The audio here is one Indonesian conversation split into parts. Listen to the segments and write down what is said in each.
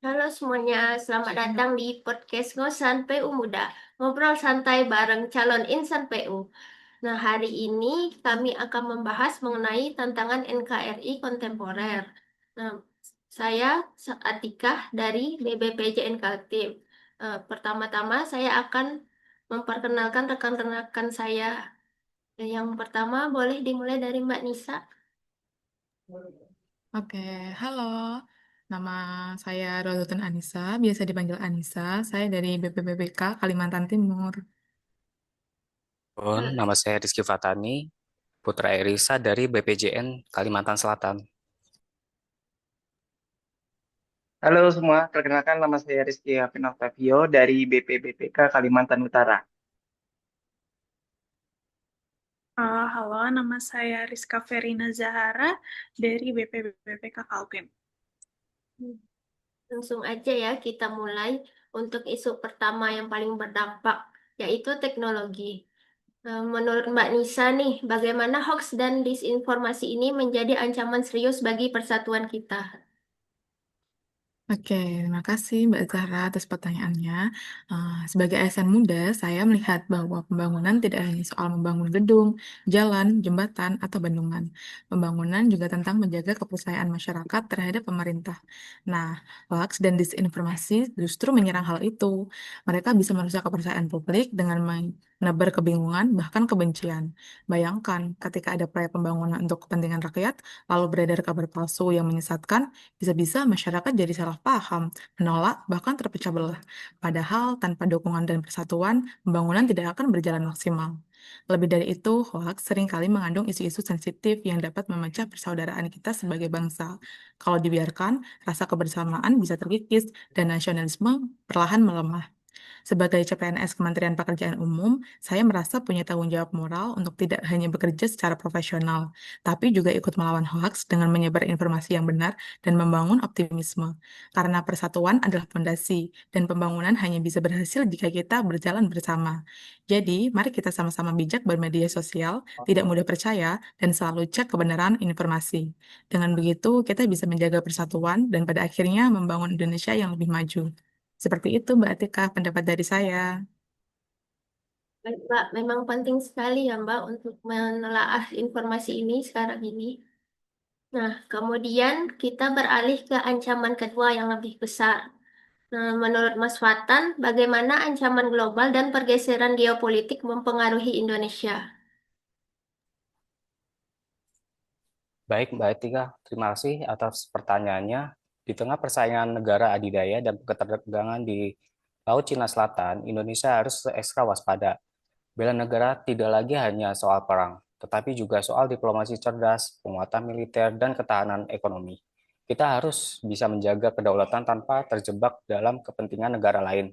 Halo semuanya, selamat datang di podcast Ngosan PU Muda, ngobrol santai bareng calon insan PU. Nah, hari ini kami akan membahas mengenai tantangan NKRI kontemporer. Nah, saya Atikah dari BBPJN Kaltim. Pertama-tama saya akan memperkenalkan rekan-rekan saya. Yang pertama boleh dimulai dari Mbak Nisa. Oke, halo. Nama saya Rolutun Anissa, biasa dipanggil Anissa. Saya dari BPBPK Kalimantan Timur. Nama saya Rizky Fatani, Putra Erisa dari BPJN Kalimantan Selatan. Halo semua, perkenalkan nama saya Rizky Hafin Octavio dari BPBPK Kalimantan Utara. Halo, nama saya Rizka Verina Zahara dari BPBPK Kaltim. Langsung aja ya kita mulai untuk isu pertama yang paling berdampak, yaitu teknologi. Menurut Mbak Nisa nih, bagaimana hoax dan disinformasi ini menjadi ancaman serius bagi persatuan kita? Oke, terima kasih Mbak Zahra atas pertanyaannya. Sebagai ASN muda, saya melihat bahwa pembangunan tidak hanya soal membangun gedung, jalan, jembatan, atau bendungan. Pembangunan juga tentang menjaga kepercayaan masyarakat terhadap pemerintah. Nah, hoax dan disinformasi justru menyerang hal itu. Mereka bisa merusak kepercayaan publik dengan menebar kebingungan, bahkan kebencian. Bayangkan, ketika ada proyek pembangunan untuk kepentingan rakyat, lalu beredar kabar palsu yang menyesatkan, bisa-bisa masyarakat jadi salah paham, menolak, bahkan terpecah belah. Padahal tanpa dukungan dan persatuan, pembangunan tidak akan berjalan maksimal. Lebih dari itu, hoax seringkali mengandung isu-isu sensitif yang dapat memecah persaudaraan kita sebagai bangsa. Kalau dibiarkan, rasa kebersamaan bisa terkikis dan nasionalisme perlahan melemah. Sebagai CPNS Kementerian Pekerjaan Umum, saya merasa punya tanggung jawab moral untuk tidak hanya bekerja secara profesional, tapi juga ikut melawan hoaks dengan menyebar informasi yang benar dan membangun optimisme. Karena persatuan adalah fondasi, dan pembangunan hanya bisa berhasil jika kita berjalan bersama. Jadi, mari kita sama-sama bijak bermedia sosial, tidak mudah percaya, dan selalu cek kebenaran informasi. Dengan begitu, kita bisa menjaga persatuan dan pada akhirnya membangun Indonesia yang lebih maju. Seperti itu, Mbak Atika, pendapat dari saya. Baik, Mbak, memang penting sekali ya Mbak untuk menelaah informasi ini sekarang ini. Nah, kemudian kita beralih ke ancaman kedua yang lebih besar. Nah, menurut Mas Fatan, bagaimana ancaman global dan pergeseran geopolitik mempengaruhi Indonesia? Baik, Mbak Etika, terima kasih atas pertanyaannya. Di tengah persaingan negara adidaya dan ketegangan di Laut Cina Selatan, Indonesia harus ekstra waspada. Bela negara tidak lagi hanya soal perang, tetapi juga soal diplomasi cerdas, penguatan militer, dan ketahanan ekonomi. Kita harus bisa menjaga kedaulatan tanpa terjebak dalam kepentingan negara lain.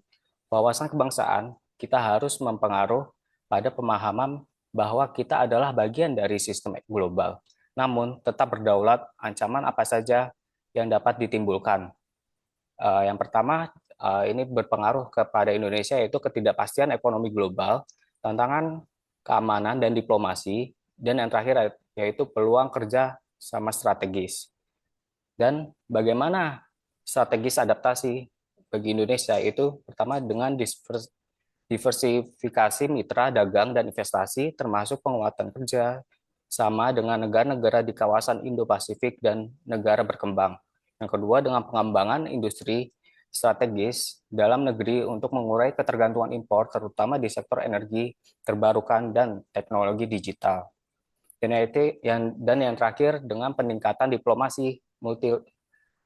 Wawasan kebangsaan kita harus mempengaruhi pada pemahaman bahwa kita adalah bagian dari sistem global, namun tetap berdaulat ancaman apa saja yang dapat ditimbulkan. Yang pertama, ini berpengaruh kepada Indonesia yaitu ketidakpastian ekonomi global, tantangan keamanan dan diplomasi, dan yang terakhir yaitu peluang kerja sama strategis. Dan bagaimana strategis adaptasi bagi Indonesia itu pertama dengan diversifikasi mitra dagang dan investasi termasuk penguatan kerja sama dengan negara-negara di kawasan Indo-Pasifik dan negara berkembang. Yang kedua dengan pengembangan industri strategis dalam negeri untuk mengurai ketergantungan impor terutama di sektor energi terbarukan dan teknologi digital. Dan yang terakhir dengan peningkatan diplomasi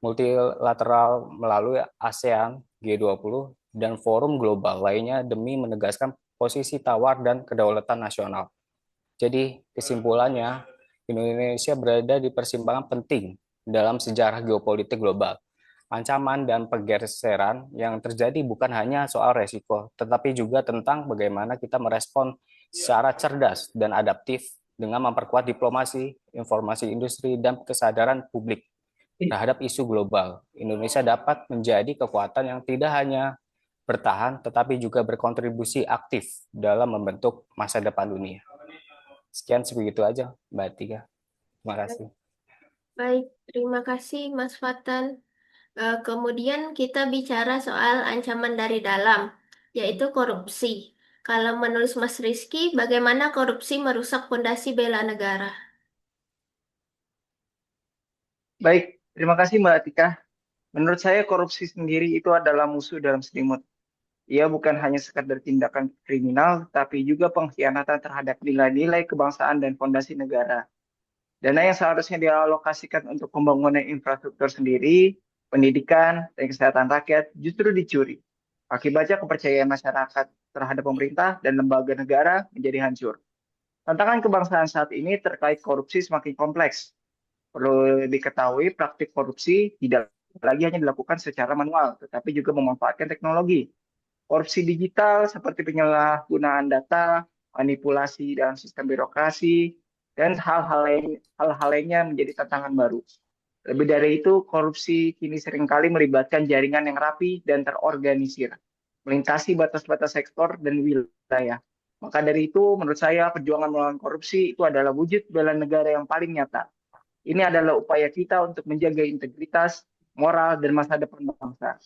multilateral melalui ASEAN, G20, dan forum global lainnya demi menegaskan posisi tawar dan kedaulatan nasional. Jadi kesimpulannya, Indonesia berada di persimpangan penting dalam sejarah geopolitik global. Ancaman dan pergeseran yang terjadi bukan hanya soal resiko, tetapi juga tentang bagaimana kita merespon secara cerdas dan adaptif dengan memperkuat diplomasi, informasi industri, dan kesadaran publik terhadap isu global. Indonesia dapat menjadi kekuatan yang tidak hanya bertahan, tetapi juga berkontribusi aktif dalam membentuk masa depan dunia. Sekian sebegitu aja, Mbak Tika. Terima kasih. Baik, terima kasih Mas Fatan. Kemudian kita bicara soal ancaman dari dalam, yaitu korupsi. Kalau menurut Mas Rizky, bagaimana korupsi merusak fondasi bela negara? Baik, terima kasih Mbak Tika. Menurut saya korupsi sendiri itu adalah musuh dalam selimut. Ia bukan hanya sekadar tindakan kriminal, tapi juga pengkhianatan terhadap nilai-nilai kebangsaan dan fondasi negara. Dana yang seharusnya dialokasikan untuk pembangunan infrastruktur sendiri, pendidikan, dan kesehatan rakyat justru dicuri. Akibatnya kepercayaan masyarakat terhadap pemerintah dan lembaga negara menjadi hancur. Tantangan kebangsaan saat ini terkait korupsi semakin kompleks. Perlu diketahui praktik korupsi tidak lagi hanya dilakukan secara manual, tetapi juga memanfaatkan teknologi. Korupsi digital seperti penyalahgunaan data, manipulasi dalam sistem birokrasi, dan hal-hal lainnya menjadi tantangan baru. Lebih dari itu, korupsi kini seringkali melibatkan jaringan yang rapi dan terorganisir, melintasi batas-batas sektor dan wilayah. Maka dari itu, menurut saya perjuangan melawan korupsi itu adalah wujud bela negara yang paling nyata. Ini adalah upaya kita untuk menjaga integritas, moral, dan masa depan bangsa.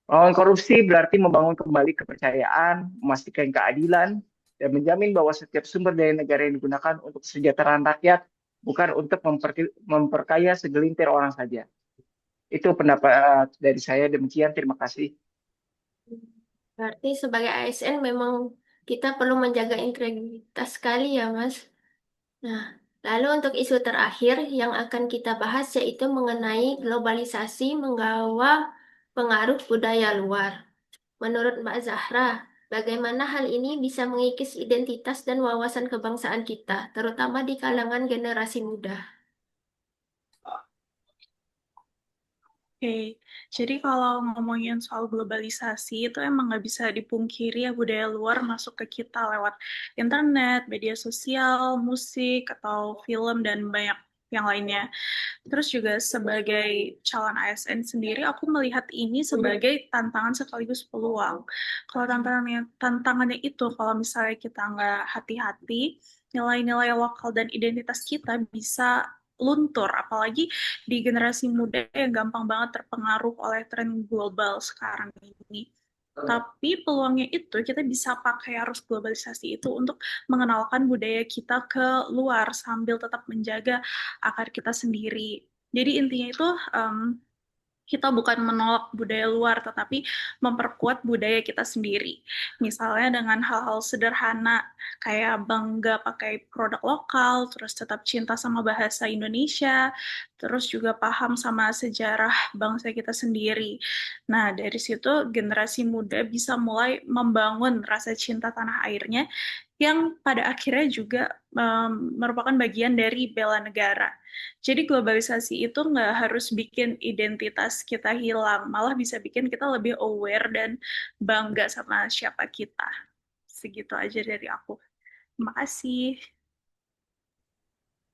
Melawan korupsi berarti membangun kembali kepercayaan, memastikan keadilan, dan menjamin bahwa setiap sumber daya negara yang digunakan untuk kesejahteraan rakyat, bukan untuk memperkaya segelintir orang saja. Itu pendapat dari saya. Demikian, terima kasih. Berarti sebagai ASN memang kita perlu menjaga integritas sekali ya, Mas. Nah, lalu untuk isu terakhir yang akan kita bahas yaitu mengenai globalisasi menggawa pengaruh budaya luar. Menurut Mbak Zahra, bagaimana hal ini bisa mengikis identitas dan wawasan kebangsaan kita, terutama di kalangan generasi muda? Oke, jadi kalau ngomongin soal globalisasi itu emang nggak bisa dipungkiri ya budaya luar masuk ke kita lewat internet, media sosial, musik, atau film, dan banyak yang lainnya. Terus juga sebagai calon ASN sendiri, aku melihat ini sebagai tantangan sekaligus peluang. Kalau tantangannya itu, kalau misalnya kita nggak hati-hati, nilai-nilai lokal dan identitas kita bisa luntur, apalagi di generasi muda yang gampang banget terpengaruh oleh tren global sekarang ini. Tapi peluangnya itu kita bisa pakai arus globalisasi itu untuk mengenalkan budaya kita ke luar sambil tetap menjaga akar kita sendiri. Jadi intinya itu kita bukan menolak budaya luar, tetapi memperkuat budaya kita sendiri. Misalnya dengan hal-hal sederhana, kayak bangga pakai produk lokal, terus tetap cinta sama bahasa Indonesia, terus juga paham sama sejarah bangsa kita sendiri. Nah, dari situ generasi muda bisa mulai membangun rasa cinta tanah airnya, yang pada akhirnya juga merupakan bagian dari bela negara. Jadi globalisasi itu nggak harus bikin identitas kita hilang, malah bisa bikin kita lebih aware dan bangga sama siapa kita. Segitu aja dari aku. Terima kasih.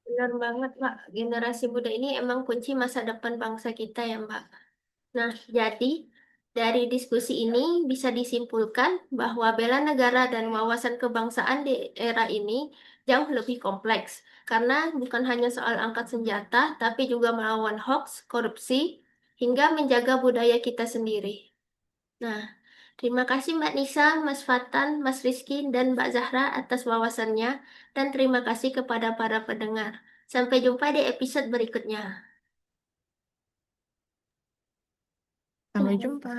Benar banget, Mbak. Generasi muda ini emang kunci masa depan bangsa kita ya, Mbak. Nah, jadi dari diskusi ini bisa disimpulkan bahwa bela negara dan wawasan kebangsaan di era ini jauh lebih kompleks. Karena bukan hanya soal angkat senjata, tapi juga melawan hoax, korupsi, hingga menjaga budaya kita sendiri. Nah, terima kasih Mbak Nisa, Mas Fatan, Mas Rizky, dan Mbak Zahra atas wawasannya. Dan terima kasih kepada para pendengar. Sampai jumpa di episode berikutnya. Sampai jumpa.